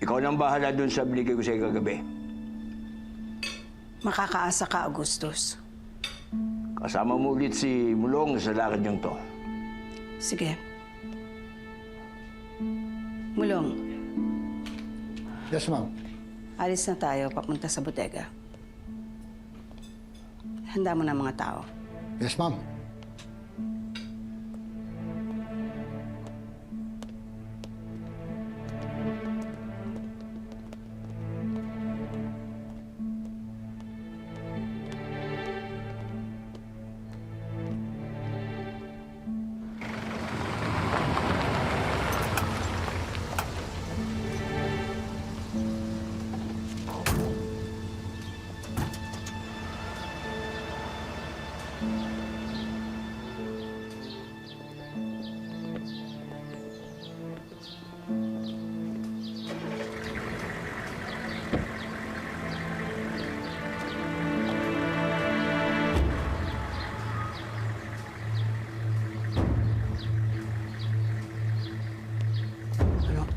Ikaw nang bahala dun sa binigay ko sa'yo kagabi. Makakaasa ka, Augustus. Kasama mo ulit si Mulong sa lakad niyang to. Sige. Mulong, Yes, ma'am. alis na tayo papunta sa bodega. Handa mo na ang mga tao. Yes, ma'am.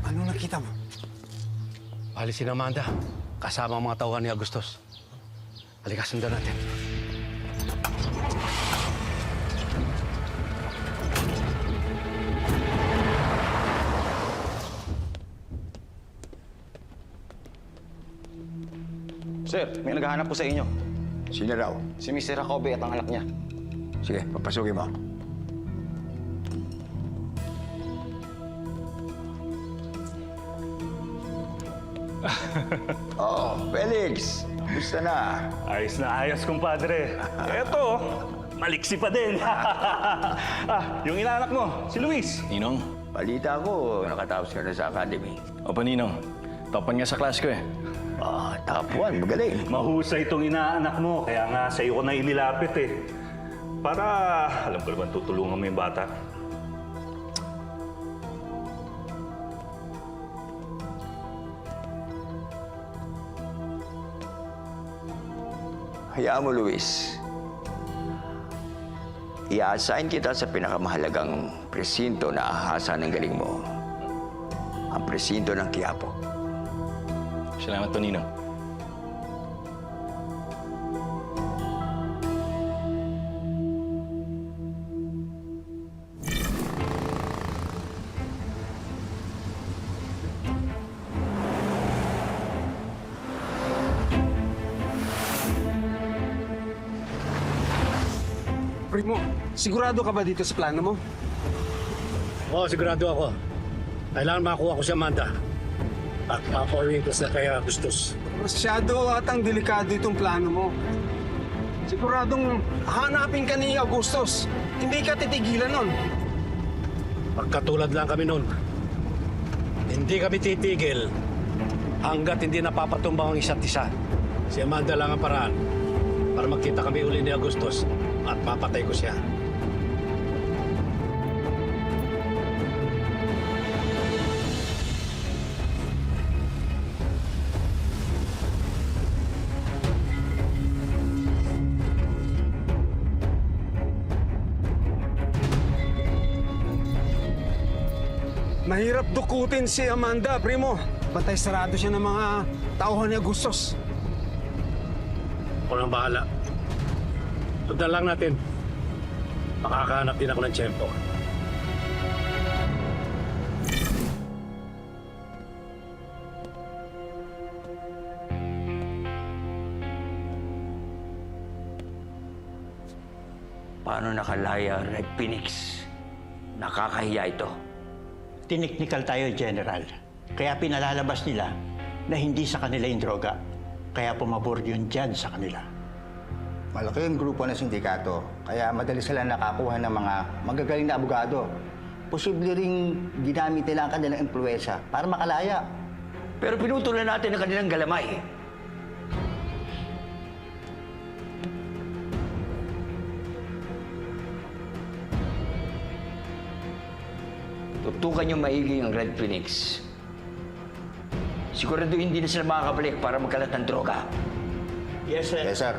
Ano nakita mo? Bali si Amanda, kasama ang mga tauhan ni Agustos. Halika, sundan natin. Sir, may naghahanap po sa inyo. Sino raw? Si Mr. Jacobe at ang anak niya. Sige, papasukin mo. Oh, Felix! Gusto na? Ayos na ayos, kumpadre. Eto, maliksi pa din. Yung inaanak mo, si Luis. Ninong? Balita ko, nakatapos ka na sa academy. Opo, Ninong. Topan nga sa class ko eh. Ah, top 1, magaling. Mahusay itong inaanak mo, kaya nga sa iyo ko na inilapit eh. Para, alam ko naman, tutulungan mo yung bata. Hayaan mo, Luis. I-assign kita sa pinakamahalagang presinto na ahasa ng galing mo. Ang presinto ng Quiapo. Salamat po, Ninong. Primo, sigurado ka ba dito sa plano mo? Oo, sigurado ako. Kailangan makuha ko si Amanda. At papawin ko sa kay Agustos. Masyado atang delikado itong plano mo. Siguradong hanapin ka ni Augustos. Hindi ka titigilan nun. Pagkatulad lang kami nun. Hindi kami titigil hanggat hindi napapatumbang ang isa't isa. Si Amanda lang ang paraan para magkita kami uli ni Agustos at papatay ko siya. Mahirap dukutin si Amanda, Primo. Bantay sarado siya ng mga tauhan ni Augustos. Ako nang bahala. Sundan lang natin. Makakahanap din ako ng tiyempo. Paano nakalaya, Red Phoenix? Nakakahiya ito. Tiniknikal tayo, General. Kaya pinalalabas nila na hindi sa kanila yung droga. Kaya pumabor yung judge sa kanila. Malaki yung grupo ng sindikato, kaya madali sila nakakuha ng mga magagaling na abogado. Posible ring ginamit nila ang kanilang impluwensya para makalaya. Pero pinutulan natin ang kanilang galamay. Tutukan niyo maigi ang Red Phoenix. Sigurado hindi na sila makakabalik para magkalat ng droga. Yes, sir. Yes, sir.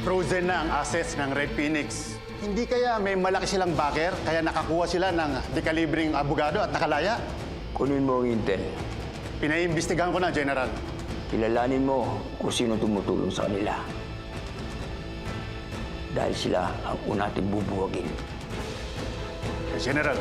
Frozen na ang assets ng Red Phoenix. Hindi kaya may malaki silang backer, kaya nakakuha sila ng dekalibring abogado at nakalaya? Kunin mo ang intel. Pinaimbestigahan ko na, General. Kilalanin mo kung sino tumutulong sa kanila. Dahil sila ang una nating bubuwagin. General.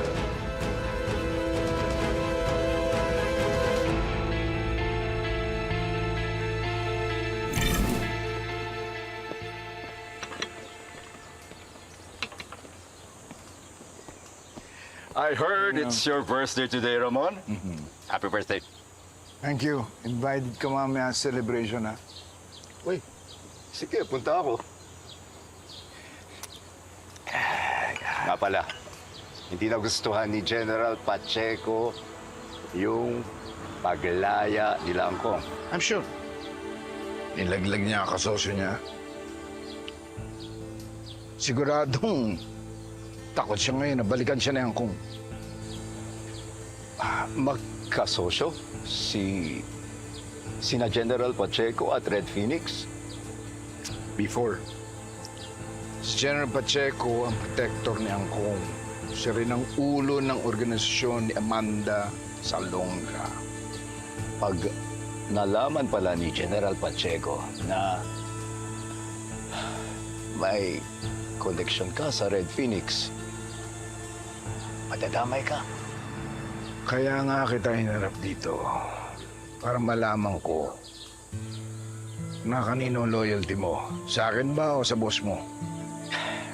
I heard it's your birthday today, Ramon. Happy birthday. Thank you. Invited ka mamaya sa celebration, ha? Uy, sige, punta ako. Nga pala, hindi nagustuhan ni General Pacheco yung paglaya ni Langkong. I'm sure. Nilaglag niya ang kasosyo niya. Siguradong takot siya ngayon na balikan siya na yung kung. Magkasosyo? Sina General Pacheco at Red Phoenix? Before. Si General Pacheco ang protector ni Angkong. Siya rin ang ulo ng organisasyon ni Amanda Salonga. Pag nalaman pala ni General Pacheco na may connection ka sa Red Phoenix, madadamay ka. Kaya nga kita hinarap dito para malaman ko na kanino ang loyalty mo. Sa akin ba o sa boss mo?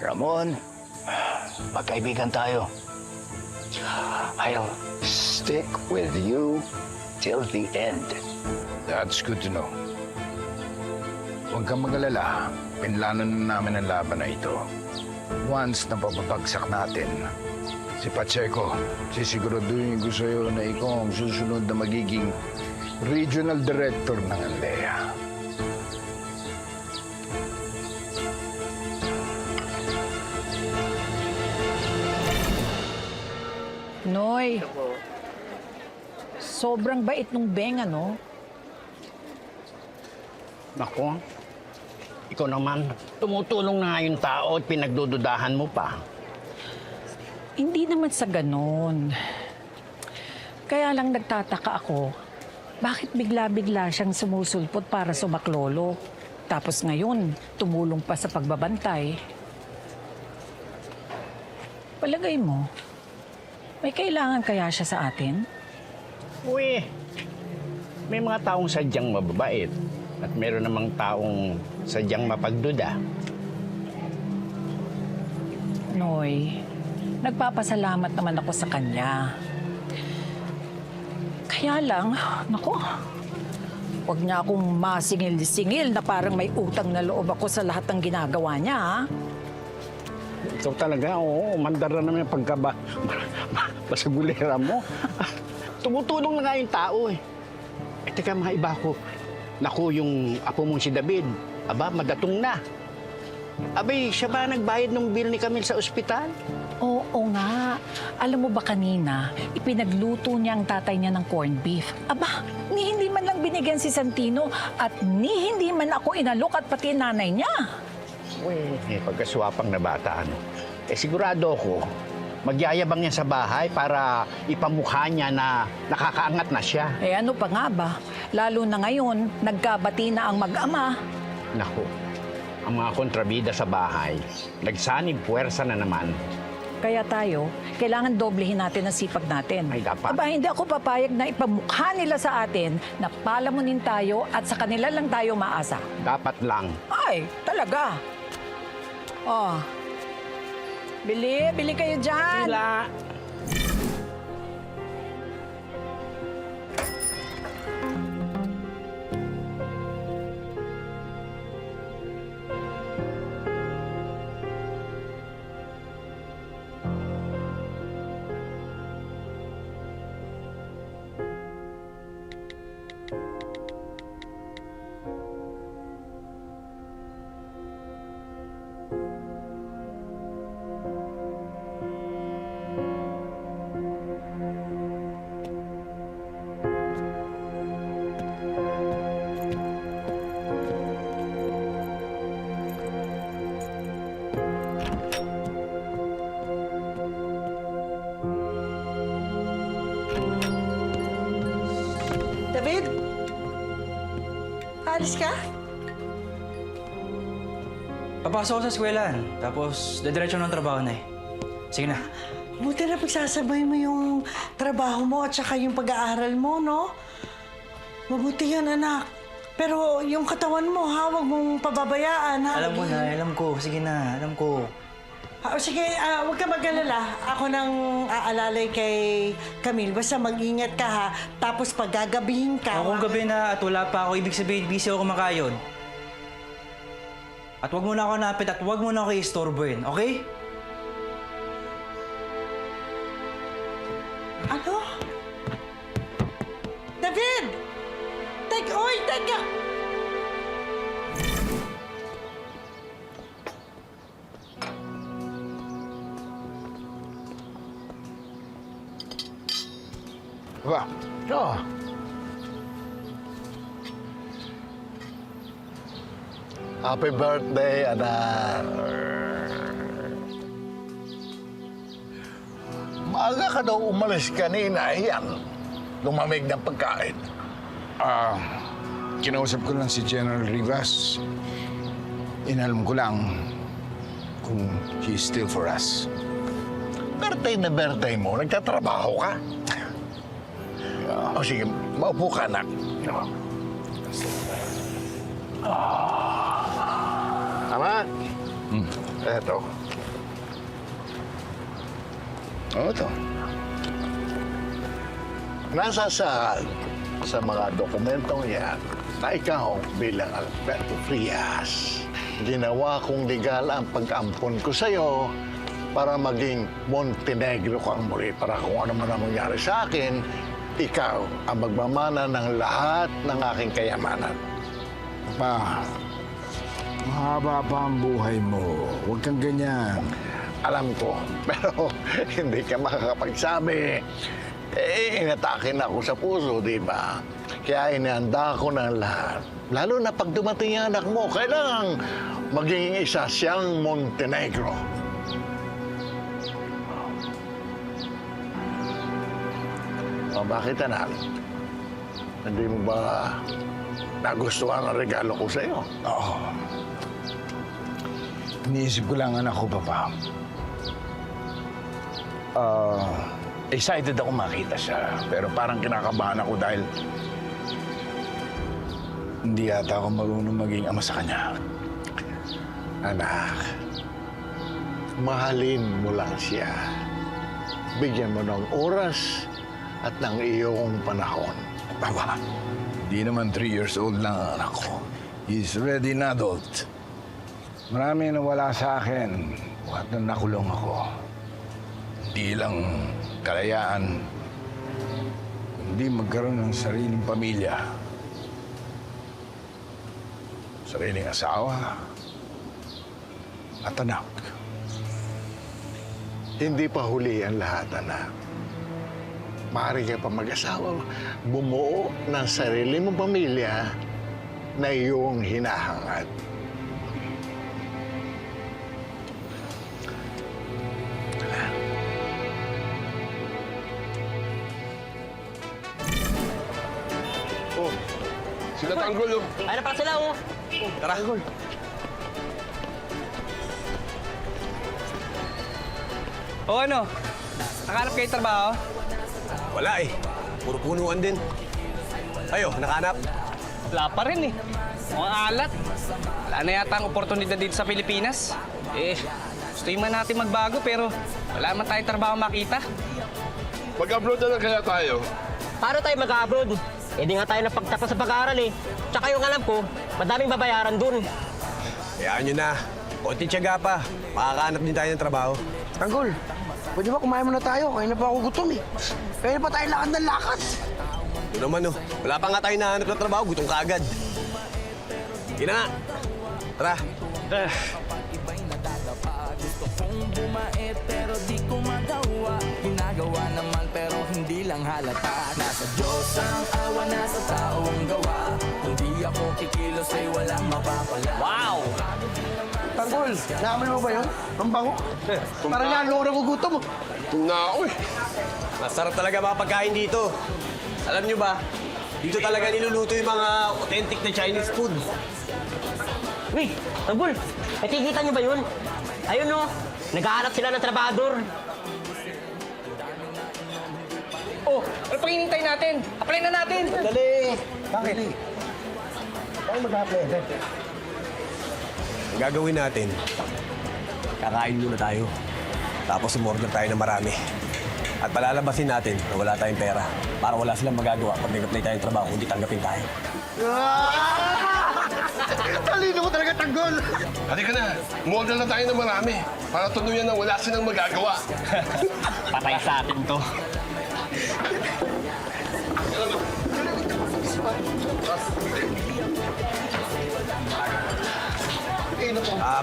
Ramon, magkaibigan tayo. I'll stick with you till the end. That's good to know. Huwag kang mag-alala. Pinlano na namin ang laban na ito. Once na papapagsak natin si Pacheco, sisiguraduhin ko sa'yo na ikaw ang susunod na magiging regional director ng ALEA. Noy, sobrang bait nung Beng, ano? Nako, ikaw naman, tumutulong na nga yung tao at pinagdududahan mo pa. Hindi naman sa ganon. Kaya lang nagtataka ako, bakit bigla-bigla siyang sumusulpot para sumaklolo? Tapos ngayon, tumulong pa sa pagbabantay. Palagay mo, may kailangan kaya siya sa atin? Uy, may mga taong sadyang mababait at meron namang taong sadyang mapagduda. Noy, nagpapasalamat naman ako sa kanya. Kaya lang, naku, huwag niya akong masingil-singil na parang may utang na loob ako sa lahat ng ginagawa niya, ha? Ikaw talaga, oo, mandar na naman yung basagulera mo. Tumutulong na nga yung tao, eh. Eh, teka, mga iba ko. Naku, yung apo mong si David, aba, madatong na. Abay, siya ba nagbayad ng bill ni Camille sa ospital? Oo nga. Alam mo ba kanina, ipinagluto niya ang tatay niya ng corned beef. Aba, ni hindi man lang binigyan si Santino at ni hindi man ako inalok at pati nanay niya. Uy, pagkaswapang na bata, ano. Eh, sigurado ako, magyayabang niya sa bahay para ipamukha niya na nakakaangat na siya. Eh ano pa nga ba? Lalo na ngayon, nagkabati na ang mag-ama. Naku, ang mga kontrabida sa bahay, nagsanib puwersa na naman. Kaya tayo, kailangan doblehin natin ang sipag natin. Ay, dapat. Aba, hindi ako papayag na ipamukha nila sa atin na palamunin tayo at sa kanila lang tayo maasa. Dapat lang. Ay, talaga. Oh. Bili kayo dyan. Sila. Aalis ka? Papasok ako sa eskwelahan, tapos dediretso ng trabaho na eh. Sige na. Buti na pagsasabay mo yung trabaho mo at saka yung pag-aaral mo, no? Mabuti yan, anak. Pero yung katawan mo, ha? Huwag mong pababayaan, ha? Alam mo na, alam ko. Sige na, alam ko. Sige, huwag ka mag-alala. Ako nang aalalay kay Camille. Basta mag-ingat ka, ha? Tapos pag gagabihin ka... Kung gabi na at wala pa ako, ibig sabihin, busy ako kumakayod. At huwag mo na ako napit at huwag mo na ako i-istorbohin, okay? Ano? David! Oy, teka! Ba? Oh. Happy birthday, anak. Maaga ka daw umalis kanina, yan. Lumamig ng pagkain. Kinausap ko lang si General Rivas. Inalam ko lang kung he's still for us. Birthday na birthday mo, nagtatrabaho ka. O sige, maupo ka, anak. Anak. Eto. Ito. Nasa sa mga dokumentong yan na ikaw bilang Alberto Frias, ginawa kong legal ang pag-ampon ko sa'yo para maging Montenegro kang muli. Para kung ano man ang mangyari sa akin, ikaw ang magmamana ng lahat ng aking kayamanan. Pa, mahaba pa ang buhay mo. Huwag kang ganyan. Alam ko, pero hindi ka makakapagsabi. Inatake na ako sa puso, di ba? Kaya inihanda ko ng lahat. Lalo na pag dumating yung anak mo, kailangang maging isa siyang Montenegro. O, bakit, anak? Hindi mo ba nagustuhan ang regalo ko sa'yo? Oo. Iniisip ko lang, anak ko, Papa. Excited ako makita siya, pero parang kinakabahan ako dahil hindi yata ako marunong maging ama sa kanya. Anak, mahalin mo lang siya. Bigyan mo ng oras at ng iyong panahon. Papa, hindi naman 3 years old lang ang anak ko. He's already an adult. Marami na wala sa akin at nakulong ako. Hindi lang kalayaan, hindi magkaroon ng sariling pamilya. Sariling asawa at anak. Hindi pa huli ang lahat, anak. Maaari ka pa mag-asawa, bumuo ng sarili mong pamilya na iyong hinahangad. Sila Tanggol, oh. Ay, na pa sila, oh. Tara. O ano? Nakahanap kayo trabaho? Wala eh. Puro punuan din. Ayo, nakahanap? Wala pa rin eh. Mukhang alat. Wala na yata ang oportunidad dito sa Pilipinas. Gusto man natin magbago pero wala man tayong trabaho makita. Mag-abroad na lang kaya tayo. Paano tayo mag-abroad? Hindi nga tayo napagtapos sa pag-aaral eh. Tsaka yung alam ko, madaming babayaran dun. Hayaan nyo na. Konti tiyaga pa. Makakahanap din tayo ng trabaho. Tanggol, pwede ba kumain muna tayo? Kaya na pa ako gutom eh. Kaya pa tayo lakad ng lakad. Ito naman oh. Wala pa nga tayo nahanap ng trabaho. Gutom ka agad. Sige na nga. Tara. Gusto kong bumait pero di ko magawa. Ginagawa naman pero hindi lang halata. Nasa Diyos ang awa, nasa tao ang gawa. Kung di ako kikilos ay walang mapapala. Wow! Tanggol, naamoy mo ba yun? Ang bango. Parang lalo ko nagugutom. Na ako eh. Masarap talaga mga pagkain dito. Alam nyo ba, Dito talaga niluluto yung mga authentic na Chinese food. Uy, Tanggol, nakikita niyo ba yun? Ayun no, naghahanap sila ng trabador. Oh, ano pang hinintay natin? Apply na natin! Dali! Bakit? Bakit mag-apply? Ang gagawin natin, kakain muna tayo. Tapos umorder tayo ng marami. At palalabasin natin na wala tayong pera para wala silang magagawa pag nag-apply tayong trabaho kundi tanggapin tayo. Talino mo talaga, Tanggol! Halika na, umorder na tayo ng marami para tunuyan na wala silang magagawa. Patay sa atin to.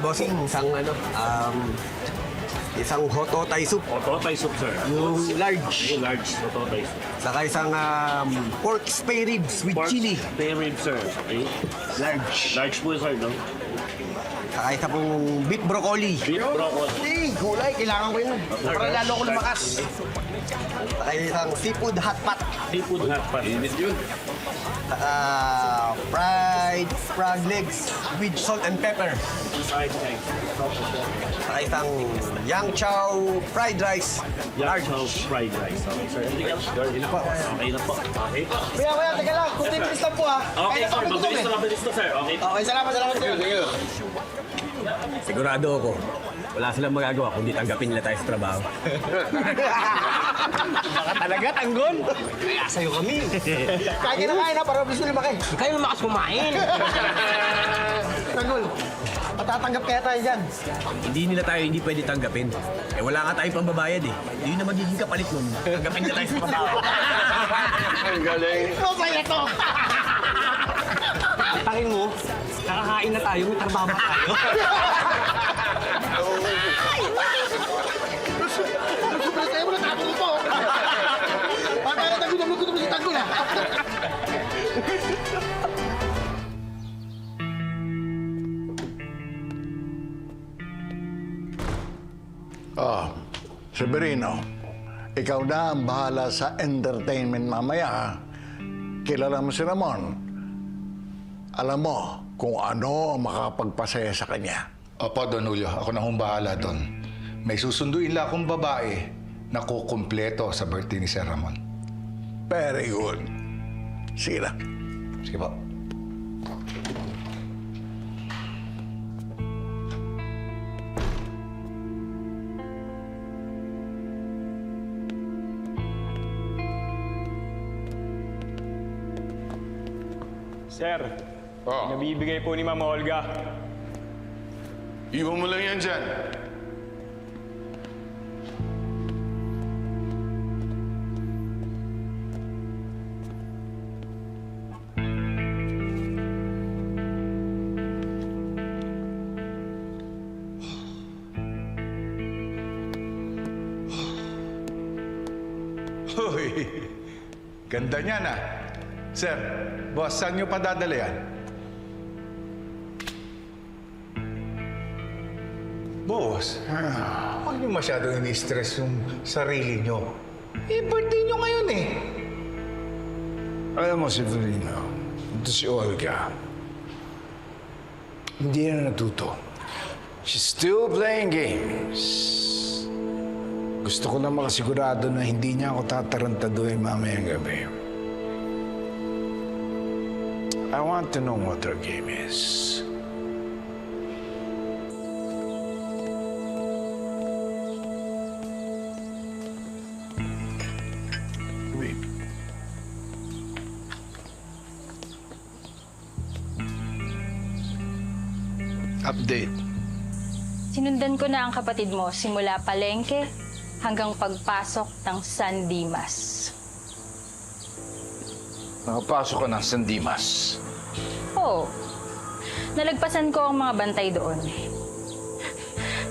Bossing, isang hototay soup. Ototay soup, sir. Yung large. Yung large ototay soup. Saka isang pork spare ribs with chili. Spare ribs, sir. Okay. Large. Large po, sir, no? Saka isa pong beef broccoli. Beef broccoli. Gulay, kailangan ko yun. Para lalo ko lumakas. Saka isang seafood hot pot. Seafood hot pot. Init yun. Saka fried frog legs with salt and pepper. Fried egg. Saka isang yang chow fried rice. Large house fried rice. Okay, sir. Anything else? Okay na po. Okay na po. Okay. Kuya, teka lang. Kunti bilis lang po, ha? Okay, sir. Mabilis to, sir. Okay. Okay, salamat, sir. Sigurado ako, wala silang magagawa kundi tanggapin nila tayo sa trabaho. Baka talaga, Tanggol. Kaya sa'yo kami. Kain na kain, ha? Para bilis na lumaki. Kayo lumakas kumain. Tanggol, matatanggap kaya tayo dyan. Hindi nila tayo hindi pwede tanggapin. Eh wala nga tayong pambabayad eh. Hindi na magiging kapalit nun. Tanggapin nila tayo sa trabaho. Ang galing. Masaya to. Tangin mo, nakakain na tayo, may trabaho pa tayo. Tayo mo na tapos po. Pagkaya Tanggol si Tanggol, ha? Severino, ikaw na ang bahala sa entertainment mamaya, ha? Kilala mo si Ramon. Alam mo kung ano ang makapagpasaya sa kanya. Opo, Don Julio. Ako na hong bahala doon. May susunduin lang akong babae na kukumpleto sa birthday ni Sir Ramon. Very good. Sige na. Sige po. Sir, nabibigay po ni Ma'am Olga. Iwan mo lang yan dyan. Uy, ganda niyan ah. Sir, boss, saan niyo pa dadala yan? Boss, huwag niyo masyadong ini-stress yung sarili niyo. Eh, birthday niyo ngayon eh. Alam mo, Severino, ito si Olga. Hindi na natuto. She's still playing games. Gusto ko lang makasigurado na hindi niya ako tatarantaduhin mamayang gabi. I want to know what her game is. Wait. Update. Sinundan ko na ang kapatid mo simula palengke hanggang pagpasok ng San Dimas. Nakapasok ka ng San Dimas. Oo. Nalagpasan ko ang mga bantay doon.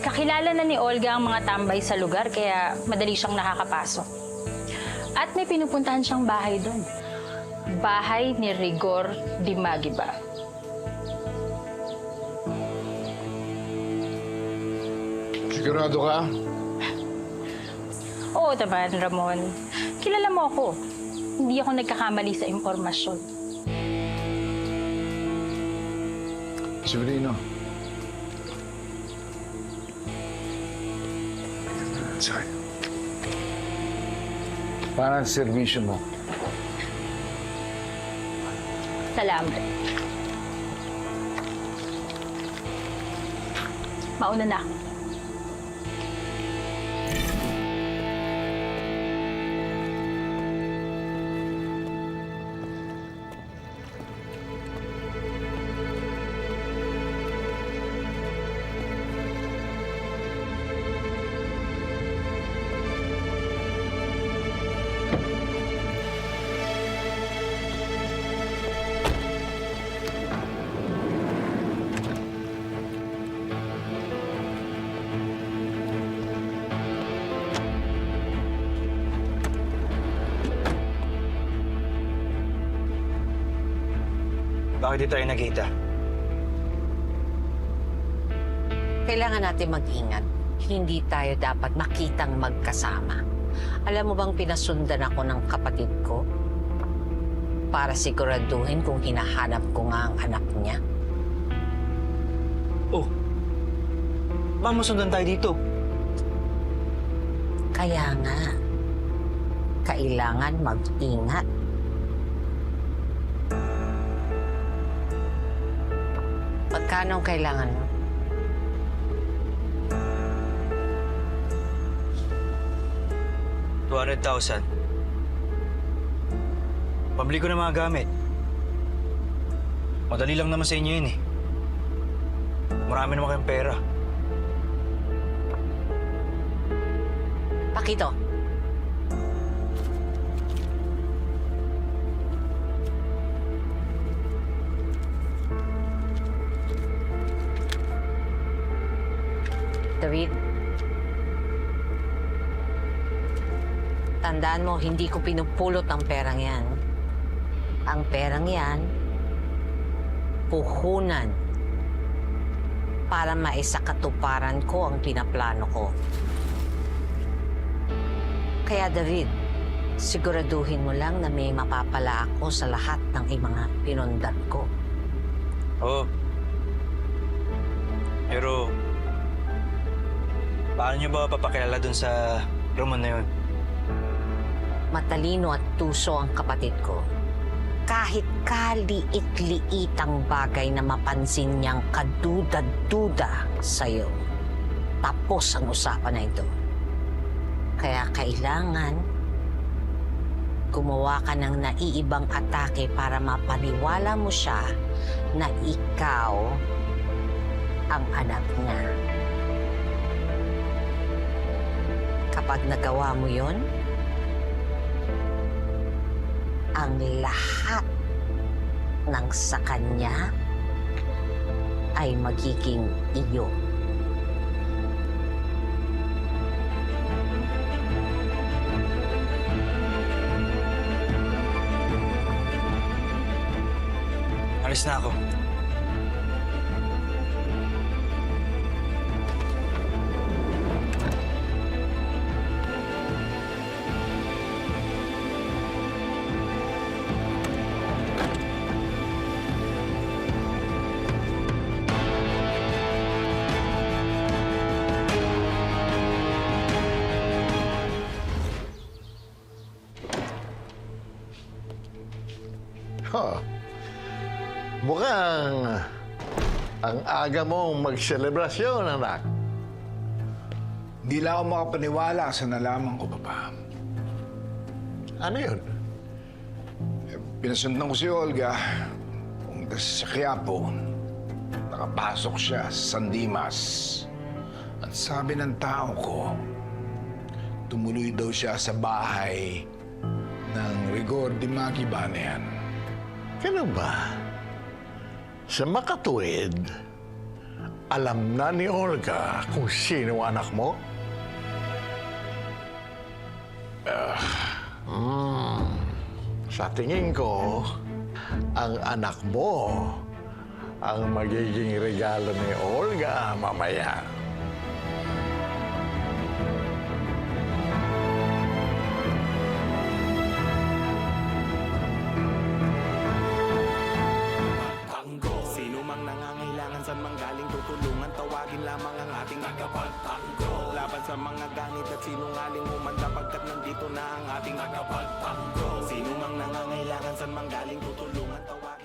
Kakilala na ni Olga ang mga tambay sa lugar kaya madali siyang nakakapasok. At may pinupuntahan siyang bahay doon. Bahay ni Rigor Dimagiba. Sigurado ka? Oo naman, Ramon. Kilala mo ako. hindi ako nagkakamali sa impormasyon. Severino. Sorry. Para sa servisyo mo. Salamat. Mauna na ako. Bakit di tayo nagkita? Kailangan natin mag-ingat. Hindi tayo dapat makitang magkasama. Alam mo bang pinasundan ako ng kapatid ko? Para siguraduhin kung hinahanap ko nga ang anak niya. Oh, baka masundan tayo dito. Kaya nga, kailangan mag-ingat. Magkano ang kailangan mo? $200,000. Pabili ko ng mga gamit. Madali lang naman sa inyo yun eh. Marami naman kayong pera. Pakito. David, tandaan mo, hindi ko pinupulot ang perang yan. Ang perang yan, puhunan para maisakatuparan ko ang pinaplano ko. Kaya David, siguraduhin mo lang na may mapapala ako sa lahat ng mga pinundan ko. Oo. Pero, paano niyo ba papakilala dun sa Ramon na yun? Matalino at tuso ang kapatid ko. Kahit kaliit-liitang bagay na mapansin niyang kaduda-duda sa'yo, tapos ang usapan na ito. Kaya kailangan gumawa ka ng naiibang atake para mapaniwala mo siya na ikaw ang anak niya. Kapag nagawa mo yon, ang lahat ng sa kanya ay magiging iyo. Alis na ako. Huh. Mukhang ang aga mong magselebrasyon, anak. Hindi lang ako makapaniwala sa nalaman ko, Papa. Ano yun? Pinasundan ko si Olga. Pumunta siya sa Quiapo. Nakapasok siya sa San Dimas. At sabi ng tao ko, tumuloy daw siya sa bahay ng Rigor de Maguibanayan. Ganun ba? Sa makatuwid, alam na ni Olga kung sino ang anak mo? Sa tingin ko, ang anak mo ang magiging regalo ni Olga mamaya. San man galing tutulungan, tawagin lamang ang ating tagapagtanggol. Laban sa mga ganit at sinungaling umanda, pagkat nandito na ang ating tagapagtanggol. Sino mang nangangailangan, san man galing tutulungan, tawagin